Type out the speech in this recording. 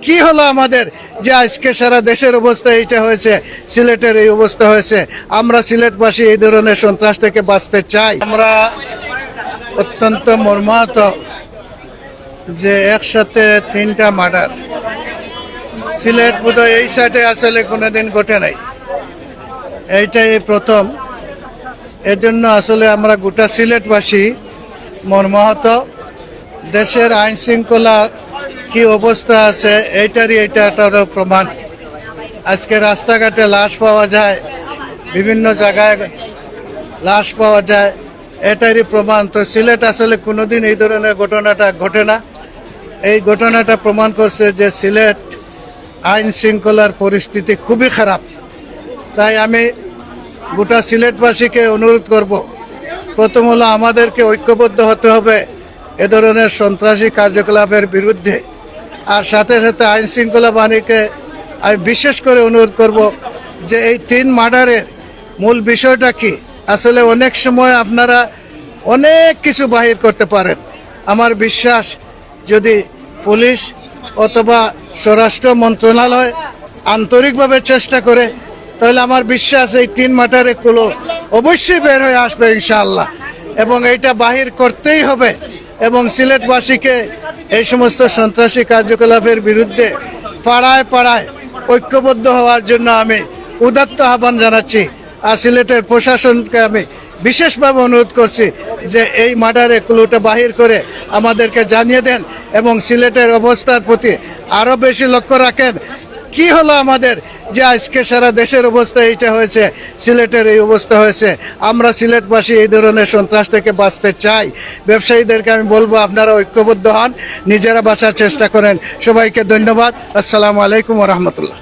কি হলো আমাদের যে আজকে সারা দেশের অবস্থা এইটা হয়েছে, সিলেটের এই অবস্থা হয়েছে। আমরা সিলেটবাসী এই ধরনের সন্ত্রাস থেকে বাঁচতে চাই। আমরা অত্যন্ত মর্মাহত যে একসাথে তিনটা মার্ডার সিলেট বোধহয় এই সাইডে আসলে কোনোদিন ঘটে নাই, এইটাই প্রথম। এজন্য আসলে আমরা গোটা সিলেটবাসী মর্মাহত। দেশের আইন শৃঙ্খলা কি অবস্থা আছে এইটারই এটারও প্রমাণ। আজকে রাস্তাঘাটে লাশ পাওয়া যায়, বিভিন্ন জায়গায় লাশ পাওয়া যায়, এটারই প্রমাণ। তো সিলেট আসলে কোনোদিন এই ধরনের ঘটনাটা ঘটে না। এই ঘটনাটা প্রমাণ করছে যে সিলেট আইন শৃঙ্খলার পরিস্থিতি খুবই খারাপ। তাই আমি গোটা সিলেটবাসীকে অনুরোধ করব, প্রথম হলো আমাদেরকে ঐক্যবদ্ধ হতে হবে এ ধরনের সন্ত্রাসী কার্যকলাপের বিরুদ্ধে। আর সাথে সাথে আইন শৃঙ্খলা বাহিনীকে আমি বিশেষ করে অনুরোধ করব যে এই তিন মার্ডারের মূল বিষয়টা কি। আসলে অনেক সময় আপনারা অনেক কিছু বাহির করতে পারেন। আমার বিশ্বাস যদি পুলিশ অথবা স্বরাষ্ট্র মন্ত্রণালয় আন্তরিকভাবে চেষ্টা করে, তাহলে আমার বিশ্বাস এই তিন মার্ডারের গুলো অবশ্যই বের হয়ে আসবে ইনশাআল্লাহ। এবং এইটা বাহির করতেই হবে। এবং সিলেটবাসীকে এই সমস্ত সন্ত্রাসী কার্যকলাপের বিরুদ্ধে পাড়ায় পাড়ায় ঐক্যবদ্ধ হওয়ার জন্য আমি উদাত্ত আহ্বান জানাচ্ছি। আর সিলেটের প্রশাসনকে আমি বিশেষভাবে অনুরোধ করছি যে এই মার্ডারের ক্লুটা বাহির করে আমাদেরকে জানিয়ে দেন এবং সিলেটের অবস্থার প্রতি আরও বেশি লক্ষ্য রাখেন। কি হলো আমাদের যে আজকে সারা দেশের অবস্থা এইটা হয়েছে, সিলেটের এই অবস্থা হয়েছে। আমরা সিলেটবাসী এই ধরনের সন্ত্রাস থেকে বাঁচতে চাই। ব্যবসায়ীদেরকে আমি বলবো আপনারা ঐক্যবদ্ধ হন, নিজেরা বাঁচার চেষ্টা করেন। সবাইকে ধন্যবাদ। আসসালামু আলাইকুম ওয়া রাহমাতুল্লাহ।